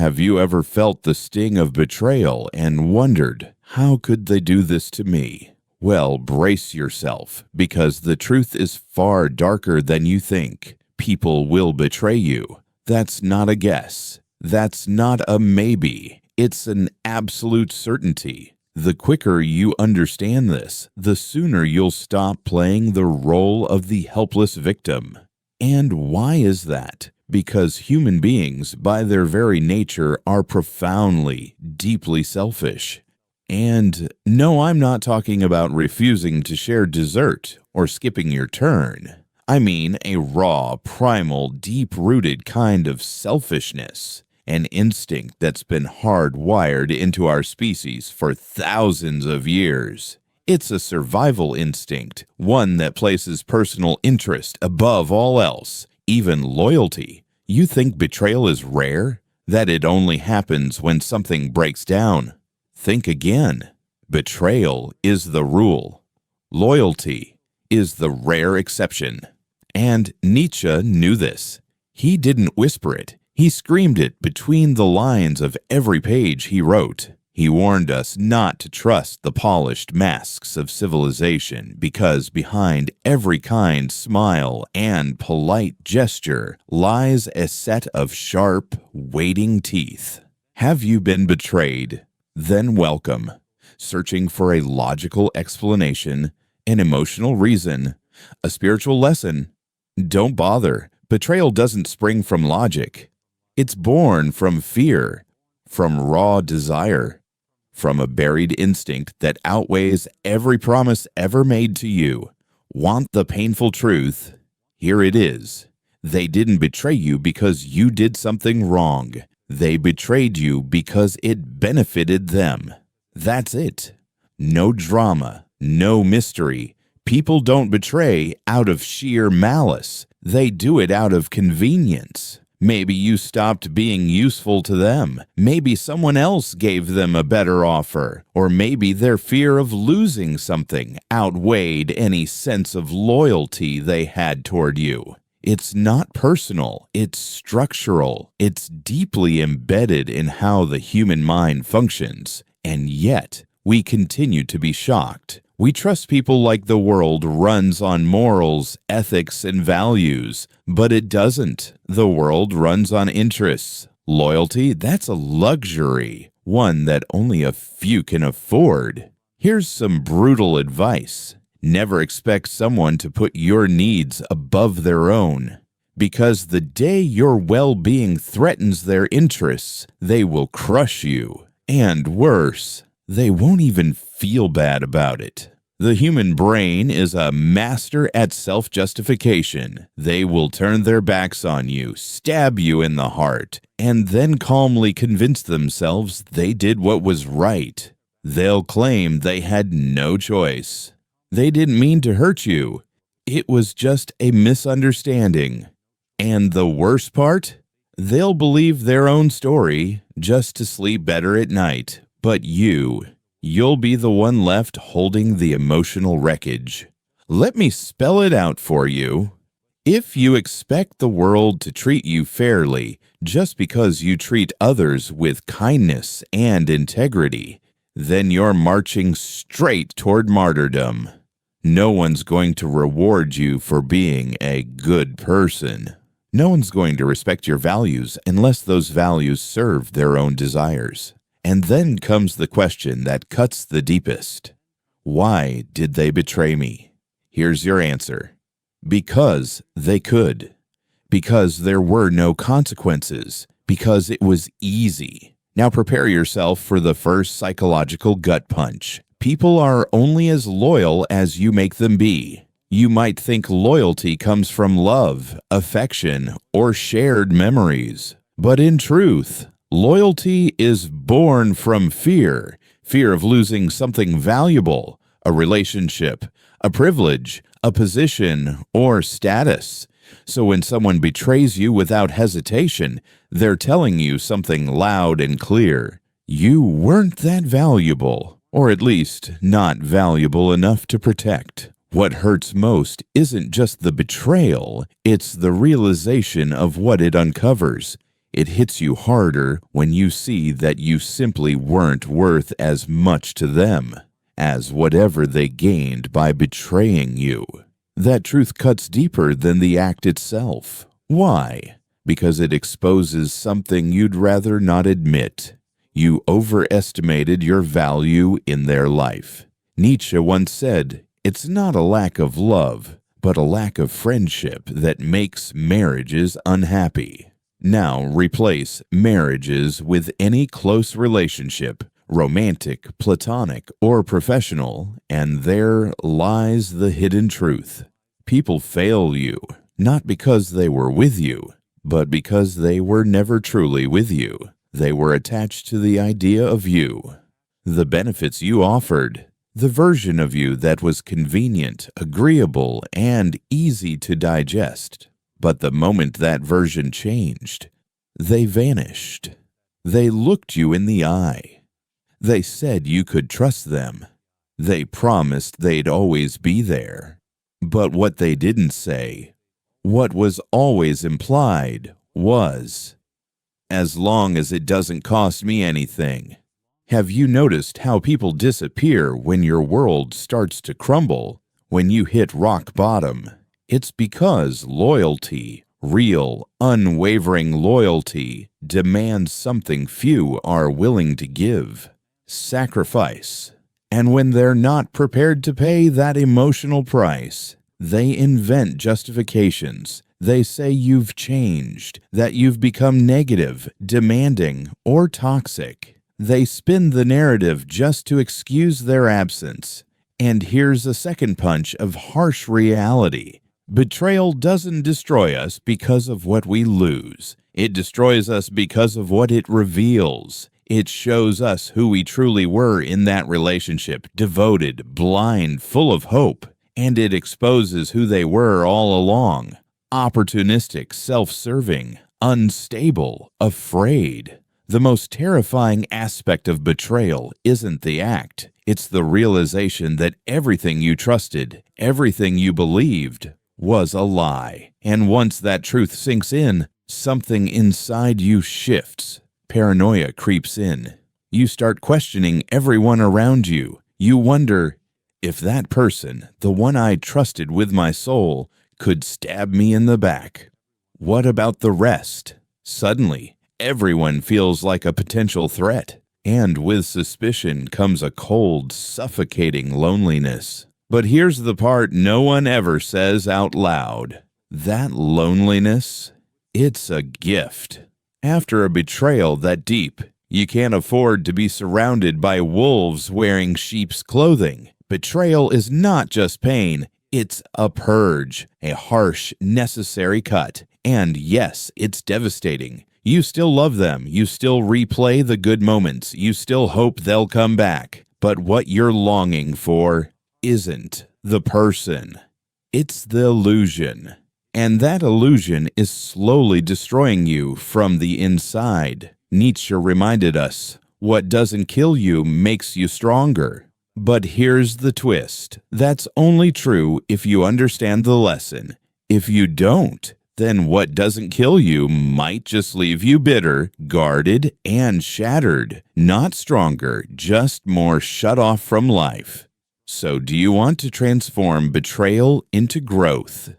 Have you ever felt the sting of betrayal and wondered, how could they do this to me? Well, brace yourself, because the truth is far darker than you think. People will betray you. That's not a guess. That's not a maybe. It's an absolute certainty. The quicker you understand this, the sooner you'll stop playing the role of the helpless victim. And why is that? Because human beings, by their very nature, are profoundly, deeply selfish. And no, I'm not talking about refusing to share dessert or skipping your turn. I mean a raw, primal, deep-rooted kind of selfishness, an instinct that's been hardwired into our species for thousands of years. It's a survival instinct, one that places personal interest above all else, even loyalty. You think betrayal is rare? That it only happens when something breaks down? Think again. Betrayal is the rule. Loyalty is the rare exception. And Nietzsche knew this. He didn't whisper it. He screamed it between the lines of every page he wrote. He warned us not to trust the polished masks of civilization because behind every kind smile and polite gesture lies a set of sharp, waiting teeth. Have you been betrayed? Then welcome. Searching for a logical explanation, an emotional reason, a spiritual lesson? Don't bother. Betrayal doesn't spring from logic. It's born from fear, from raw desire, from a buried instinct that outweighs every promise ever made to you. Want the painful truth? Here it is. They didn't betray you because you did something wrong. They betrayed you because it benefited them. That's it. No drama, no mystery. People don't betray out of sheer malice. They do it out of convenience. Maybe you stopped being useful to them. Maybe someone else gave them a better offer. Or maybe their fear of losing something outweighed any sense of loyalty they had toward you. It's not personal. It's structural. It's deeply embedded in how the human mind functions. And yet, we continue to be shocked. We trust people like the world runs on morals, ethics, and values, but it doesn't. The world runs on interests. Loyalty, that's a luxury, one that only a few can afford. Here's some brutal advice. Never expect someone to put your needs above their own, because the day your well-being threatens their interests, they will crush you. And worse, they won't even feel bad about it. The human brain is a master at self-justification. They will turn their backs on you, stab you in the heart, and then calmly convince themselves they did what was right. They'll claim they had no choice. They didn't mean to hurt you. It was just a misunderstanding. And the worst part? They'll believe their own story just to sleep better at night. But you'll be the one left holding the emotional wreckage. Let me spell it out for you. If you expect the world to treat you fairly just because you treat others with kindness and integrity, then you're marching straight toward martyrdom. No one's going to reward you for being a good person. No one's going to respect your values unless those values serve their own desires. And then comes the question that cuts the deepest. Why did they betray me? Here's your answer. Because they could. Because there were no consequences. Because it was easy. Now prepare yourself for the first psychological gut punch. People are only as loyal as you make them be. You might think loyalty comes from love, affection, or shared memories. But in truth, loyalty is born from fear. Fear of losing something valuable, a relationship, a privilege, a position, or status. So when someone betrays you without hesitation, they're telling you something loud and clear. You weren't that valuable, or at least not valuable enough to protect. What hurts most isn't just the betrayal, it's the realization of what it uncovers. It hits you harder when you see that you simply weren't worth as much to them as whatever they gained by betraying you. That truth cuts deeper than the act itself. Why? Because it exposes something you'd rather not admit. You overestimated your value in their life. Nietzsche once said, "It's not a lack of love, but a lack of friendship that makes marriages unhappy." Now replace marriages with any close relationship, romantic, platonic, or professional, and there lies the hidden truth. People fail you, not because they were with you, but because they were never truly with you. They were attached to the idea of you, the benefits you offered, the version of you that was convenient, agreeable, and easy to digest. But the moment that version changed, they vanished. They looked you in the eye. They said you could trust them. They promised they'd always be there. But what they didn't say, what was always implied, was, "As long as it doesn't cost me anything." Have you noticed how people disappear when your world starts to crumble? When you hit rock bottom, it's because loyalty, real, unwavering loyalty, demands something few are willing to give: sacrifice. And when they're not prepared to pay that emotional price, they invent justifications. They say you've changed, that you've become negative, demanding, or toxic. They spin the narrative just to excuse their absence. And here's a second punch of harsh reality. Betrayal doesn't destroy us because of what we lose. It destroys us because of what it reveals. It shows us who we truly were in that relationship, devoted, blind, full of hope. And it exposes who they were all along: opportunistic, self-serving, unstable, afraid. The most terrifying aspect of betrayal isn't the act. It's the realization that everything you trusted, everything you believed, was a lie. And once that truth sinks in, something inside you shifts. Paranoia creeps in. You start questioning everyone around you. You wonder, if that person, the one I trusted with my soul, could stab me in the back, what about the rest? Suddenly, everyone feels like a potential threat. And with suspicion comes a cold, suffocating loneliness. But here's the part no one ever says out loud. That loneliness, it's a gift. After a betrayal that deep, you can't afford to be surrounded by wolves wearing sheep's clothing. Betrayal is not just pain, it's a purge, a harsh, necessary cut. And yes, it's devastating. You still love them, you still replay the good moments, you still hope they'll come back. But what you're longing for isn't the person. It's the illusion. And that illusion is slowly destroying you from the inside. Nietzsche reminded us, what doesn't kill you makes you stronger. But here's the twist. That's only true if you understand the lesson. If you don't, then what doesn't kill you might just leave you bitter, guarded, and shattered. Not stronger, just more shut off from life. So do you want to transform betrayal into growth?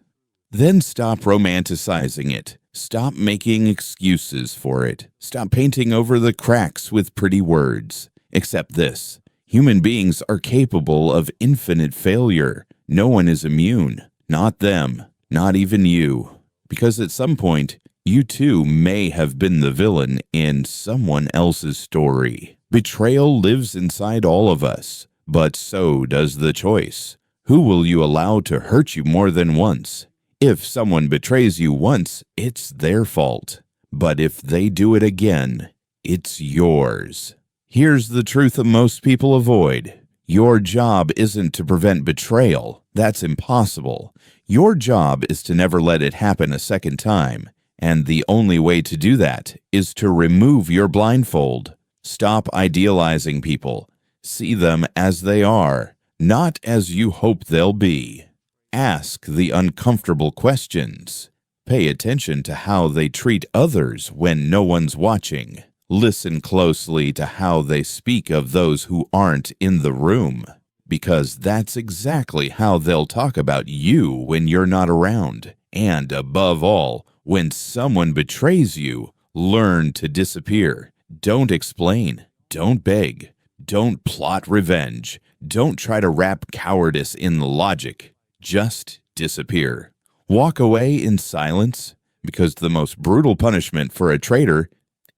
Then stop romanticizing it. Stop making excuses for it. Stop painting over the cracks with pretty words. Accept this. Human beings are capable of infinite failure. No one is immune. Not them. Not even you. Because at some point, you too may have been the villain in someone else's story. Betrayal lives inside all of us, but so does the choice. Who will you allow to hurt you more than once? If someone betrays you once, it's their fault. But if they do it again, it's yours. Here's the truth that most people avoid. Your job isn't to prevent betrayal. That's impossible. Your job is to never let it happen a second time. And the only way to do that is to remove your blindfold. Stop idealizing people. See them as they are, not as you hope they'll be. Ask the uncomfortable questions. Pay attention to how they treat others when no one's watching. Listen closely to how they speak of those who aren't in the room, because that's exactly how they'll talk about you when you're not around. And above all, when someone betrays you, learn to disappear. Don't explain. Don't beg. Don't plot revenge. Don't try to wrap cowardice in logic. Just disappear. Walk away in silence, because the most brutal punishment for a traitor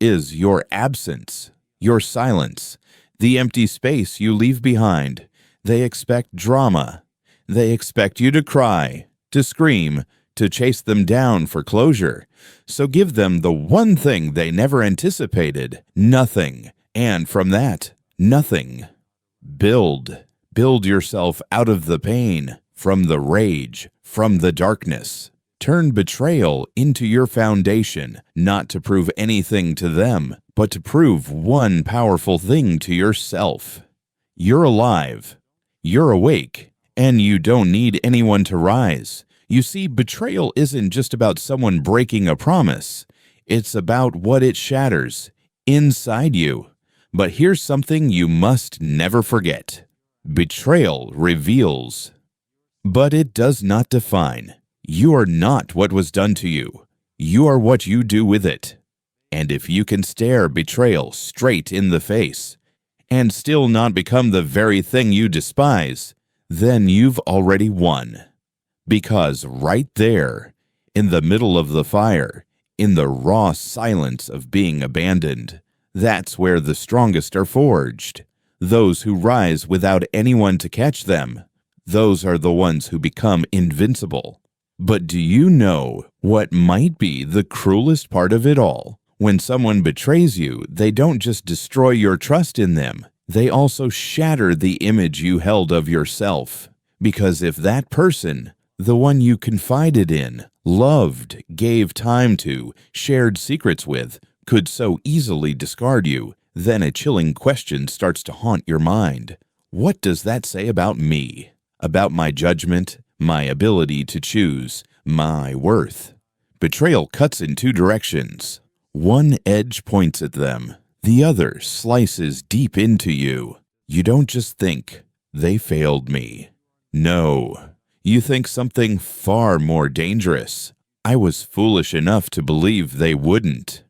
is your absence, your silence, the empty space you leave behind. They expect drama. They expect you to cry, to scream, to chase them down for closure. So give them the one thing they never anticipated, nothing. And from that, nothing. Build yourself out of the pain, from the rage, from the darkness. Turn betrayal into your foundation, not to prove anything to them, but to prove one powerful thing to yourself. You're alive, you're awake, and you don't need anyone to rise. You see, betrayal isn't just about someone breaking a promise. It's about what it shatters inside you. But here's something you must never forget. Betrayal reveals, but it does not define. You are not what was done to you. You are what you do with it. And if you can stare betrayal straight in the face and still not become the very thing you despise, then you've already won. Because right there, in the middle of the fire, in the raw silence of being abandoned, that's where the strongest are forged. Those who rise without anyone to catch them, those are the ones who become invincible. But do you know what might be the cruelest part of it all? When someone betrays you, they don't just destroy your trust in them. They also shatter the image you held of yourself. Because if that person, the one you confided in, loved, gave time to, shared secrets with, could so easily discard you, then a chilling question starts to haunt your mind. What does that say about me? About my judgment? My ability to choose, my worth? Betrayal cuts in two directions. One edge points at them. The other slices deep into you. You don't just think, they failed me. No, you think something far more dangerous. I was foolish enough to believe they wouldn't.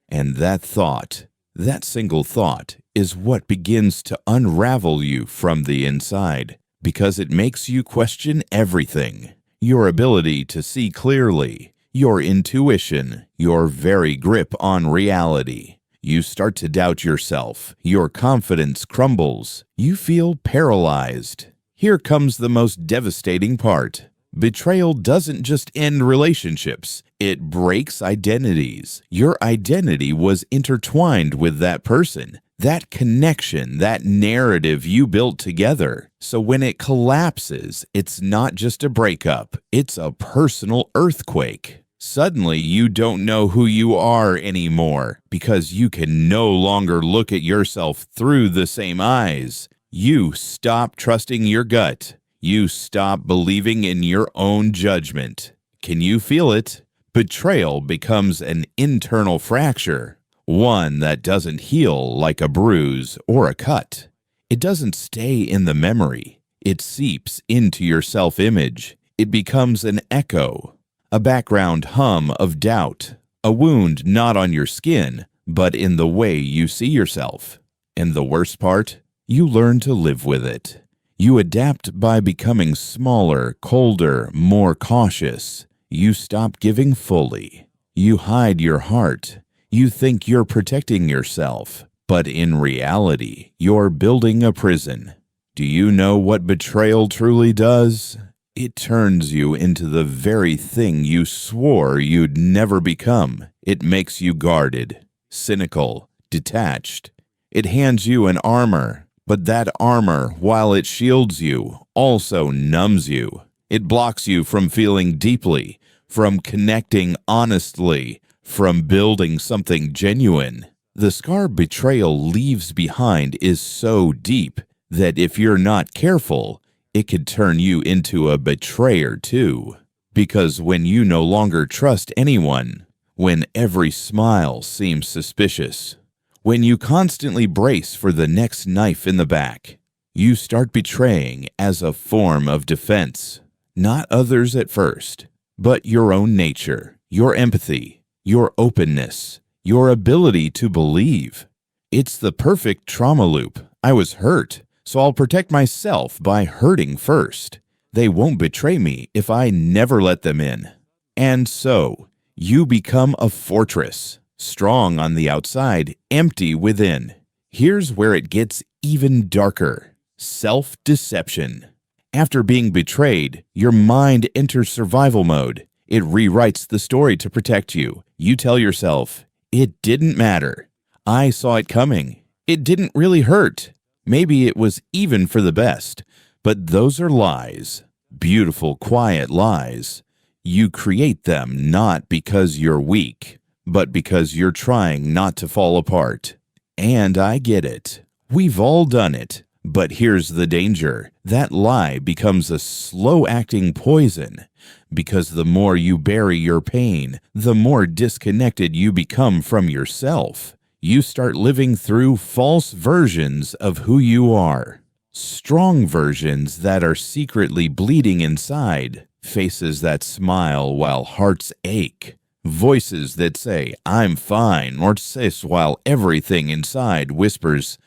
And that thought, that single thought, is what begins to unravel you from the inside. Because it makes you question everything. Your ability to see clearly, your intuition, your very grip on reality. You start to doubt yourself. Your confidence crumbles. You feel paralyzed. Here comes the most devastating part. Betrayal doesn't just end relationships. It breaks identities. Your identity was intertwined with that person. That connection, that narrative you built together. So when it collapses, it's not just a breakup, it's a personal earthquake. Suddenly, you don't know who you are anymore because you can no longer look at yourself through the same eyes. You stop trusting your gut. You stop believing in your own judgment. Can you feel it? Betrayal becomes an internal fracture. One that doesn't heal like a bruise or a cut. It doesn't stay in the memory. It seeps into your self-image. It becomes an echo, a background hum of doubt, a wound not on your skin, but in the way you see yourself. And the worst part, you learn to live with it. You adapt by becoming smaller, colder, more cautious. You stop giving fully. You hide your heart. You think you're protecting yourself, but in reality, you're building a prison. Do you know what betrayal truly does? It turns you into the very thing you swore you'd never become. It makes you guarded, cynical, detached. It hands you an armor, but that armor, while it shields you, also numbs you. It blocks you from feeling deeply, from connecting honestly, from building something genuine. The scar betrayal leaves behind is so deep that if you're not careful, it could turn you into a betrayer too. Because when you no longer trust anyone, when every smile seems suspicious, when you constantly brace for the next knife in the back, you start betraying as a form of defense, not others at first, but your own nature, your empathy, your openness, your ability to believe. It's the perfect trauma loop. I was hurt, so I'll protect myself by hurting first. They won't betray me if I never let them in. And so, you become a fortress, strong on the outside, empty within. Here's where it gets even darker. Self-deception. After being betrayed, your mind enters survival mode. It rewrites the story to protect you. You tell yourself, it didn't matter. I saw it coming. It didn't really hurt. Maybe it was even for the best. But those are lies. Beautiful, quiet lies. You create them not because you're weak, but because you're trying not to fall apart. And I get it. We've all done it. But here's the danger. That lie becomes a slow-acting poison, because the more you bury your pain, the more disconnected you become from yourself. You start living through false versions of who you are. Strong versions that are secretly bleeding inside, faces that smile while hearts ache, voices that say, I'm fine, or sis, while everything inside whispers,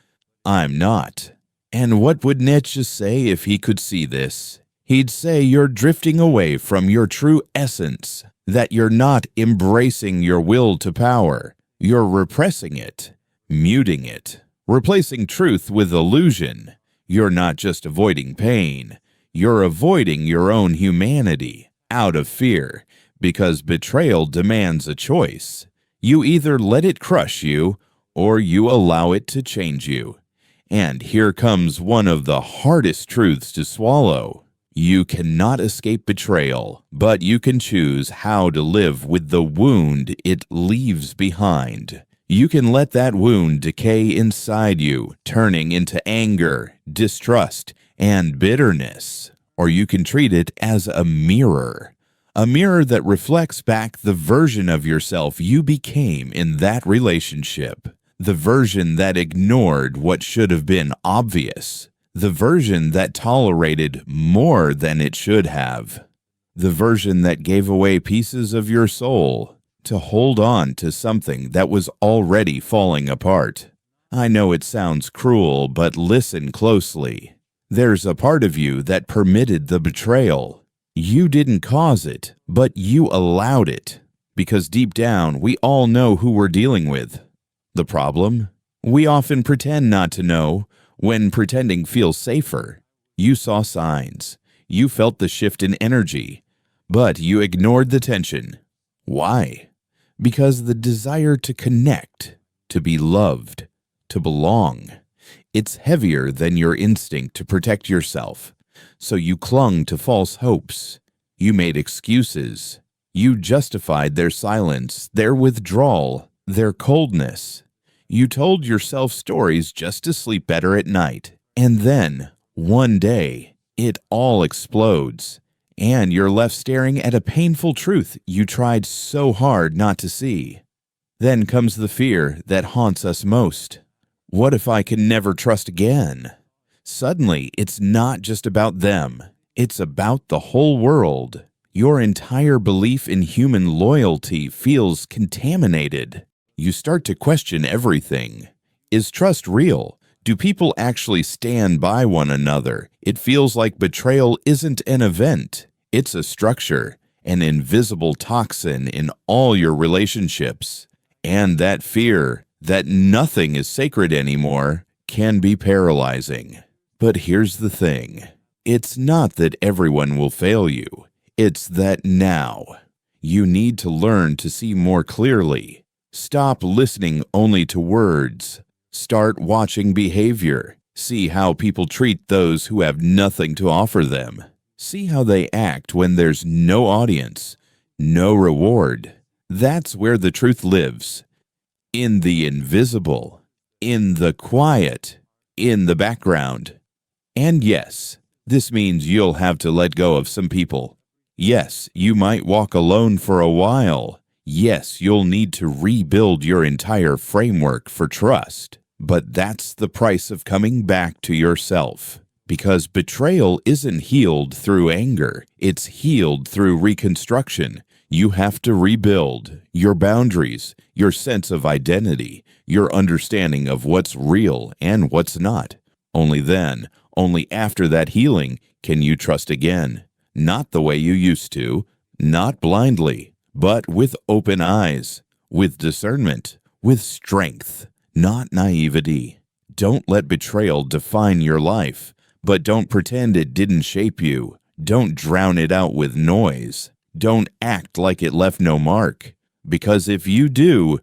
I'm not. And what would Nietzsche say if he could see this? He'd say you're drifting away from your true essence, that you're not embracing your will to power. You're repressing it, muting it, replacing truth with illusion. You're not just avoiding pain. You're avoiding your own humanity out of fear, because betrayal demands a choice. You either let it crush you, or you allow it to change you. And here comes one of the hardest truths to swallow. You cannot escape betrayal, but you can choose how to live with the wound it leaves behind. You can let that wound decay inside you, turning into anger, distrust, and bitterness. Or you can treat it as a mirror that reflects back the version of yourself you became in that relationship. The version that ignored what should have been obvious. The version that tolerated more than it should have. The version that gave away pieces of your soul to hold on to something that was already falling apart. I know it sounds cruel, but listen closely. There's a part of you that permitted the betrayal. You didn't cause it, but you allowed it. Because deep down, we all know who we're dealing with. The problem? We often pretend not to know when pretending feels safer. You saw signs. You felt the shift in energy, but you ignored the tension. Why? Because the desire to connect, to be loved, to belong, it's heavier than your instinct to protect yourself. So you clung to false hopes. You made excuses. You justified their silence, their withdrawal, their coldness. You told yourself stories just to sleep better at night. And then, one day, it all explodes. And you're left staring at a painful truth you tried so hard not to see. Then comes the fear that haunts us most. What if I can never trust again? Suddenly, it's not just about them. It's about the whole world. Your entire belief in human loyalty feels contaminated. You start to question everything. Is trust real? Do people actually stand by one another? It feels like betrayal isn't an event. It's a structure, an invisible toxin in all your relationships. And that fear that nothing is sacred anymore can be paralyzing. But here's the thing. It's not that everyone will fail you. It's that now you need to learn to see more clearly. Stop listening only to words. Start watching behavior. See how people treat those who have nothing to offer them. See how they act when there's no audience, no reward. That's where the truth lives. In the invisible, in the quiet, in the background. And yes, this means you'll have to let go of some people. Yes, you might walk alone for a while. Yes, you'll need to rebuild your entire framework for trust. But that's the price of coming back to yourself. Because betrayal isn't healed through anger, it's healed through reconstruction. You have to rebuild your boundaries, your sense of identity, your understanding of what's real and what's not. Only then, only after that healing, can you trust again. Not the way you used to, not blindly, but with open eyes, with discernment, with strength, not naivety. Don't let betrayal define your life, but don't pretend it didn't shape you. Don't drown it out with noise. Don't act like it left no mark, because if you do,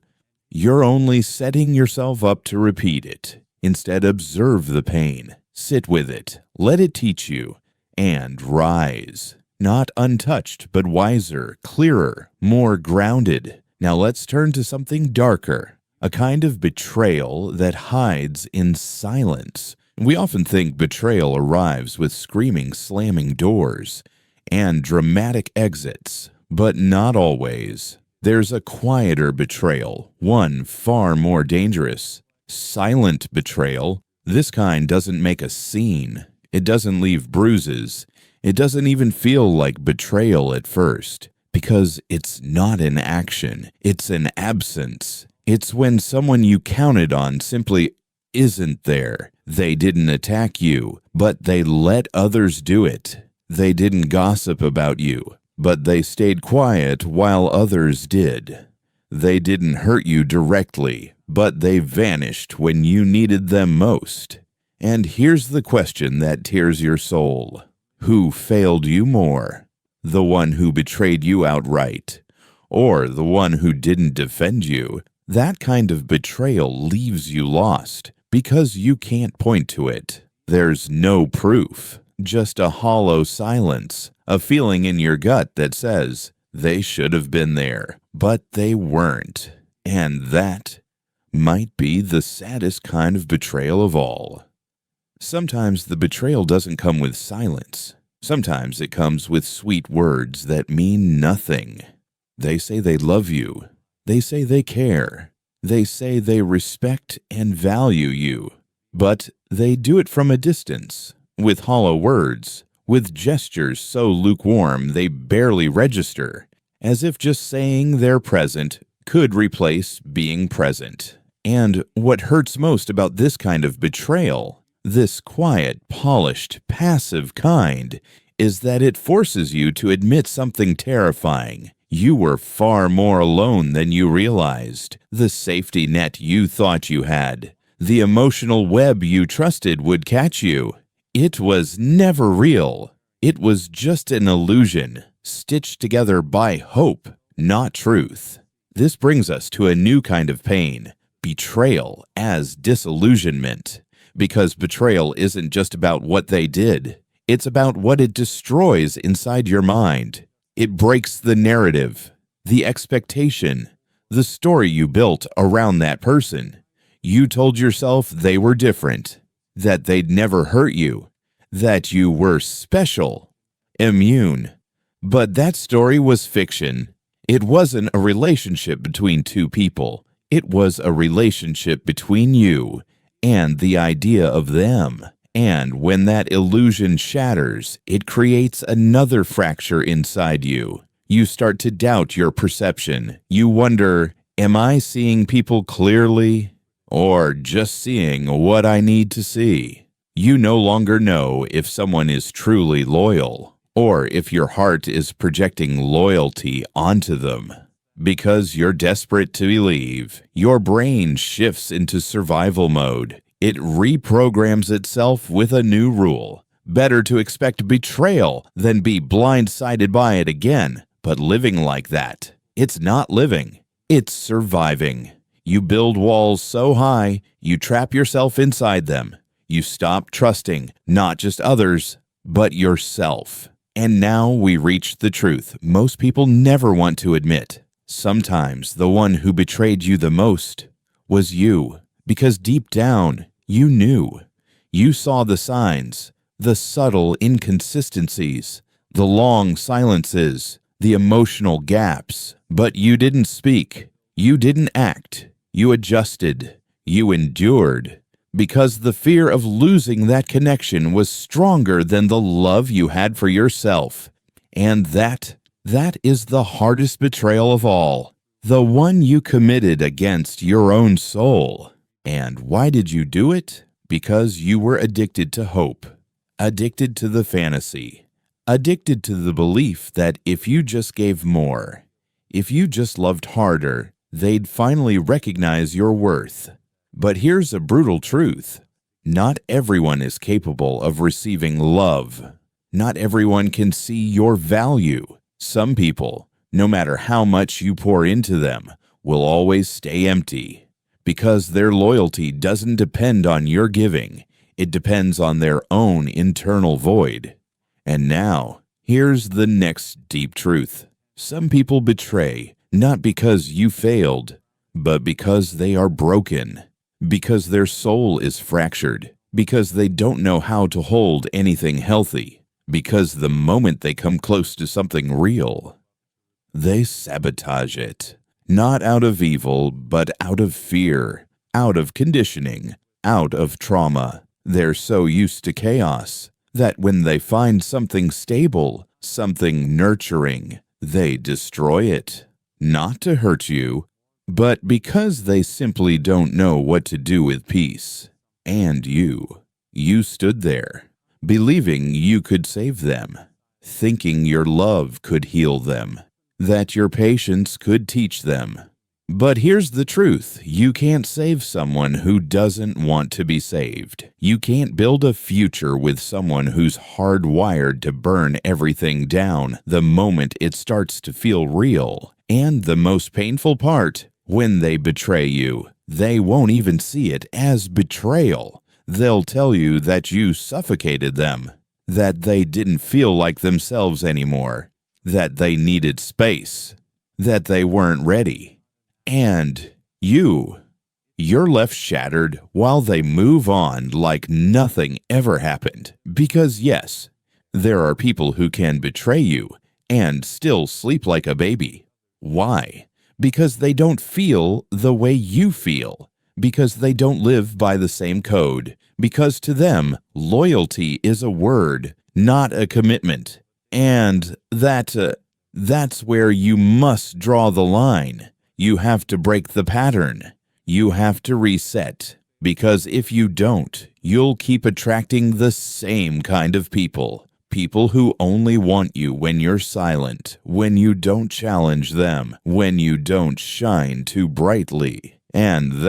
you're only setting yourself up to repeat it. Instead, observe the pain, sit with it, let it teach you, and rise. Not untouched, but wiser, clearer, more grounded. Now let's turn to something darker, a kind of betrayal that hides in silence. We often think betrayal arrives with screaming, slamming doors and dramatic exits, but not always. There's a quieter betrayal, one far more dangerous. Silent betrayal. This kind doesn't make a scene. It doesn't leave bruises. It doesn't even feel like betrayal at first, because it's not an action. It's an absence. It's when someone you counted on simply isn't there. They didn't attack you, but they let others do it. They didn't gossip about you, but they stayed quiet while others did. They didn't hurt you directly, but they vanished when you needed them most. And here's the question that tears your soul. Who failed you more? The one who betrayed you outright, or the one who didn't defend you? That kind of betrayal leaves you lost because you can't point to it. There's no proof, just a hollow silence, a feeling in your gut that says, they should have been there, but they weren't. And that might be the saddest kind of betrayal of all. Sometimes the betrayal doesn't come with silence. Sometimes it comes with sweet words that mean nothing. They say they love you. They say they care. They say they respect and value you. But they do it from a distance, with hollow words, with gestures so lukewarm they barely register, as if just saying they're present could replace being present. And what hurts most about this kind of betrayal, this quiet, polished, passive kind, is that it forces you to admit something terrifying. You were far more alone than you realized. The safety net you thought you had, the emotional web you trusted would catch you, it was never real. It was just an illusion, stitched together by hope, not truth. This brings us to a new kind of pain, betrayal as disillusionment. Because betrayal isn't just about what they did. It's about what it destroys inside your mind. It breaks the narrative, the expectation, the story you built around that person. You told yourself they were different, that they'd never hurt you, that you were special, immune. But that story was fiction. It wasn't a relationship between two people. It was a relationship between you and the idea of them. And when that illusion shatters, it creates another fracture inside you. You start to doubt your perception. You wonder, am I seeing people clearly, or just seeing what I need to see? You no longer know if someone is truly loyal, or if your heart is projecting loyalty onto them. Because you're desperate to believe, your brain shifts into survival mode. It reprograms itself with a new rule. Better to expect betrayal than be blindsided by it again. But living like that, it's not living, it's surviving. You build walls so high, you trap yourself inside them. You stop trusting not just others, but yourself. And now we reach the truth most people never want to admit. Sometimes the one who betrayed you the most was you, because deep down, you knew. You saw the signs, the subtle inconsistencies, the long silences, the emotional gaps. But you didn't speak. You didn't act. You adjusted. You endured. Because the fear of losing that connection was stronger than the love you had for yourself. And that is the hardest betrayal of all. The one you committed against your own soul. And why did you do it? Because you were addicted to hope. Addicted to the fantasy. Addicted to the belief that if you just gave more, if you just loved harder, they'd finally recognize your worth. But here's a brutal truth. Not everyone is capable of receiving love. Not everyone can see your value. Some people, no matter how much you pour into them, will always stay empty. Because their loyalty doesn't depend on your giving. It depends on their own internal void. And now, here's the next deep truth. Some people betray not because you failed, but because they are broken, because their soul is fractured, because they don't know how to hold anything healthy, because the moment they come close to something real, they sabotage it. Not out of evil, but out of fear, out of conditioning, out of trauma. They're so used to chaos that when they find something stable, something nurturing, they destroy it. Not to hurt you, but because they simply don't know what to do with peace. And you stood there, believing you could save them, thinking your love could heal them, that your patience could teach them. But here's the truth. You can't save someone who doesn't want to be saved. You can't build a future with someone who's hardwired to burn everything down the moment it starts to feel real. And the most painful part, when they betray you, they won't even see it as betrayal. They'll tell you that you suffocated them, that they didn't feel like themselves anymore, that they needed space, that they weren't ready. And you're left shattered while they move on like nothing ever happened. Because yes, there are people who can betray you and still sleep like a baby. Why? Because they don't feel the way you feel. Because they don't live by the same code. Because to them, loyalty is a word, not a commitment. And that's where you must draw the line. You have to break the pattern. You have to reset. Because if you don't, you'll keep attracting the same kind of people. People who only want you when you're silent, when you don't challenge them, when you don't shine too brightly. And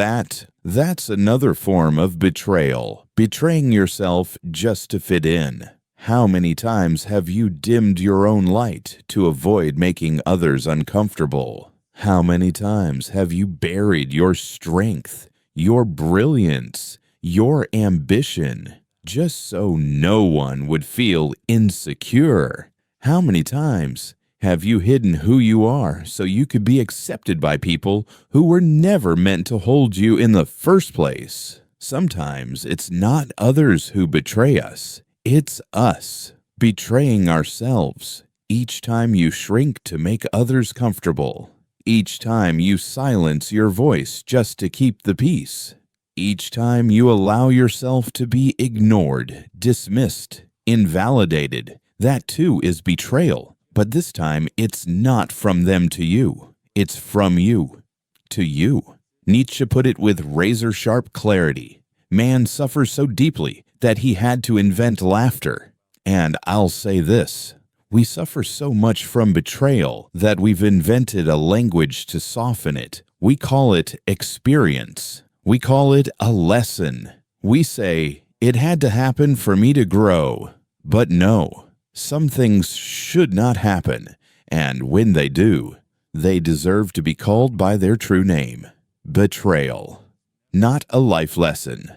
that's another form of betrayal. Betraying yourself just to fit in. How many times have you dimmed your own light to avoid making others uncomfortable? How many times have you buried your strength, your brilliance, your ambition, just so no one would feel insecure? How many times have you hidden who you are so you could be accepted by people who were never meant to hold you in the first place? Sometimes it's not others who betray us. It's us betraying ourselves. Each time you shrink to make others comfortable. Each time you silence your voice just to keep the peace. Each time you allow yourself to be ignored, dismissed, invalidated. That too is betrayal. But this time it's not from them to you. It's from you to you. Nietzsche put it with razor-sharp clarity. Man suffers so deeply that he had to invent laughter. And I'll say this. We suffer so much from betrayal that we've invented a language to soften it. We call it experience. We call it a lesson. We say, it had to happen for me to grow. But no, some things should not happen. And when they do, they deserve to be called by their true name. Betrayal. Not a life lesson.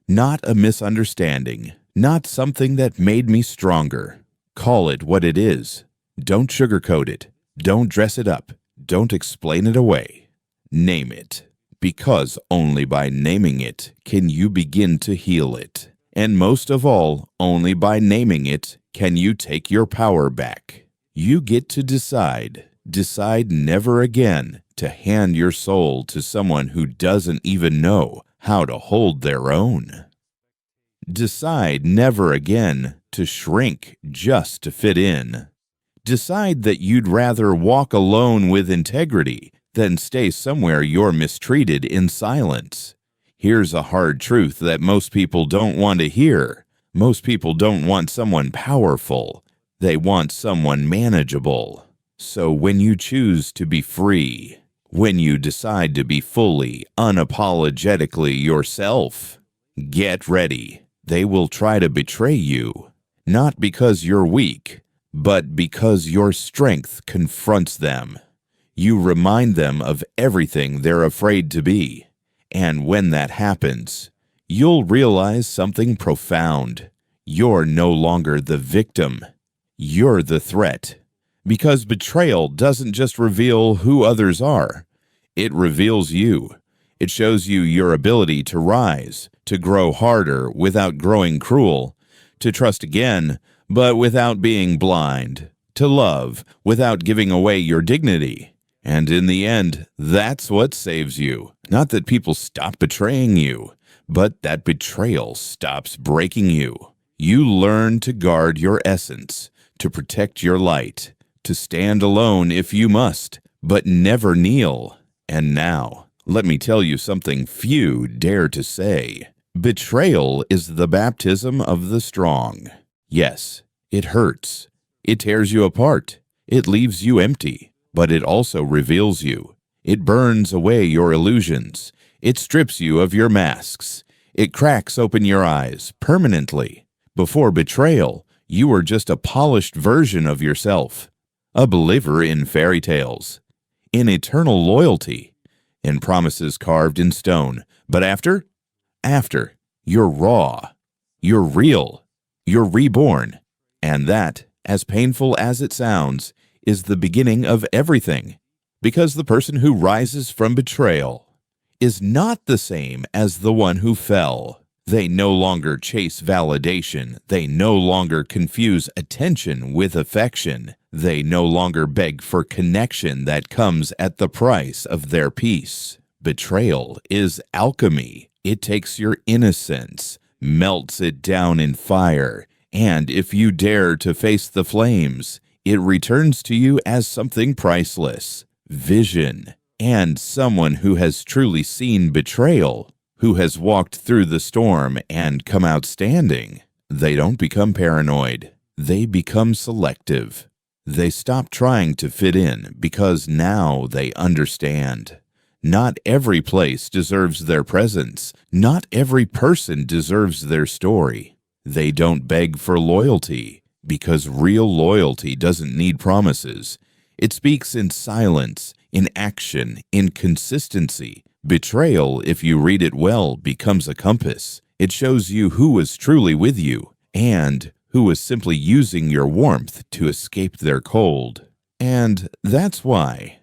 Not a misunderstanding. Not something that made me stronger. Call it what it is. Don't sugarcoat it. Don't dress it up. Don't explain it away. Name it. Because only by naming it can you begin to heal it. And most of all, only by naming it Can you take your power back? You get to decide. Decide never again to hand your soul to someone who doesn't even know how to hold their own. Decide never again to shrink just to fit in. Decide that you'd rather walk alone with integrity than stay somewhere you're mistreated in silence. Here's a hard truth that most people don't want to hear. Most people don't want someone powerful. They want someone manageable. So when you choose to be free, when you decide to be fully, unapologetically yourself, get ready. They will try to betray you, not because you're weak, but because your strength confronts them. You remind them of everything they're afraid to be. And when that happens, you'll realize something profound. You're no longer the victim. You're the threat. Because betrayal doesn't just reveal who others are. It reveals you. It shows you your ability to rise, to grow harder without growing cruel, to trust again, but without being blind, to love without giving away your dignity. And in the end, that's what saves you. Not that people stop betraying you, but that betrayal stops breaking you. You learn to guard your essence, to protect your light, to stand alone if you must, but never kneel. And now, let me tell you something few dare to say. Betrayal is the baptism of the strong. Yes, it hurts. It tears you apart. It leaves you empty. But it also reveals you. It burns away your illusions. It strips you of your masks. It cracks open your eyes permanently. Before betrayal, you were just a polished version of yourself. A believer in fairy tales, in eternal loyalty, in promises carved in stone. But after, you're raw, you're real, you're reborn. And that, as painful as it sounds, is the beginning of everything. Because the person who rises from betrayal is not the same as the one who fell. They no longer chase validation. They no longer confuse attention with affection. They no longer beg for connection that comes at the price of their peace. Betrayal is alchemy. It takes your innocence, melts it down in fire, and if you dare to face the flames, it returns to you as something priceless, vision, and someone who has truly seen betrayal, who has walked through the storm and come out standing. They don't become paranoid. They become selective. They stop trying to fit in because now they understand. Not every place deserves their presence. Not every person deserves their story. They don't beg for loyalty because real loyalty doesn't need promises. It speaks in silence, in action, in consistency. Betrayal, if you read it well, becomes a compass. It shows you who was truly with you and who was simply using your warmth to escape their cold. And that's why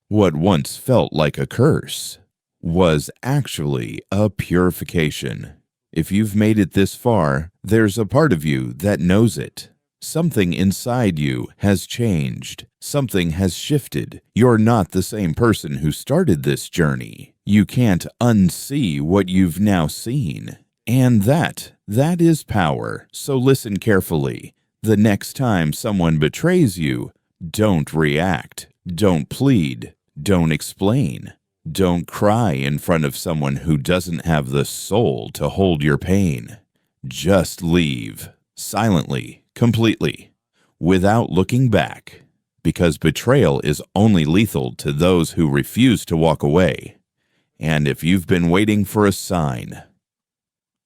what once felt like a curse was actually a purification. If you've made it this far, there's a part of you that knows it. Something inside you has changed. Something has shifted. You're not the same person who started this journey. You can't unsee what you've now seen. And that is power. So listen carefully. The next time someone betrays you, don't react. Don't plead. Don't explain. Don't cry in front of someone who doesn't have the soul to hold your pain. Just leave. Silently. Completely. Without looking back. Because betrayal is only lethal to those who refuse to walk away. And if you've been waiting for a sign,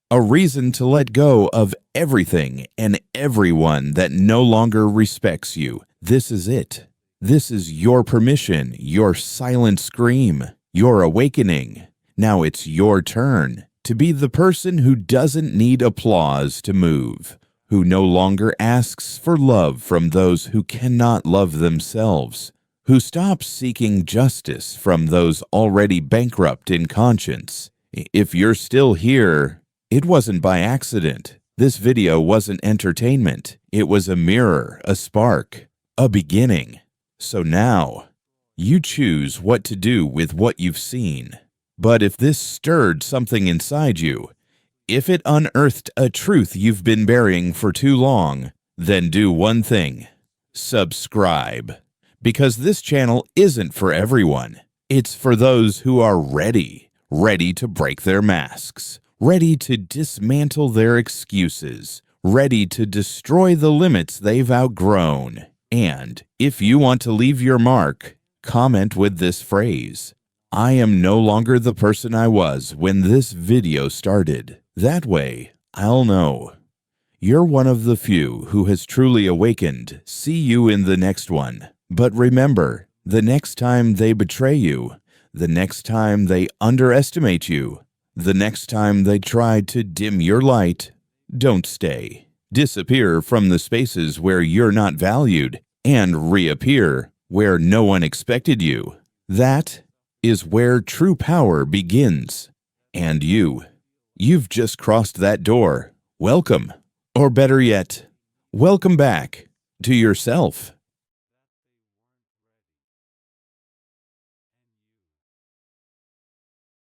a reason to let go of everything and everyone that no longer respects you, this is it. This is your permission, your silent scream, your awakening. Now it's your turn to be the person who doesn't need applause to move, who no longer asks for love from those who cannot love themselves, who stops seeking justice from those already bankrupt in conscience. If you're still here, it wasn't by accident. This video wasn't entertainment. It was a mirror, a spark, a beginning. So now, you choose what to do with what you've seen. But if this stirred something inside you, if it unearthed a truth you've been burying for too long, then do one thing: subscribe. Because this channel isn't for everyone. It's for those who are ready to break their masks, ready to dismantle their excuses, ready to destroy the limits they've outgrown. And if you want to leave your mark, comment with this phrase: I am no longer the person I was when this video started. That way, I'll know. You're one of the few who has truly awakened. See you in the next one. But remember, the next time they betray you, the next time they underestimate you, the next time they try to dim your light, don't stay. Disappear from the spaces where you're not valued and reappear where no one expected you. That is where true power begins. And you've just crossed that door. Welcome. Or better yet, welcome back to yourself.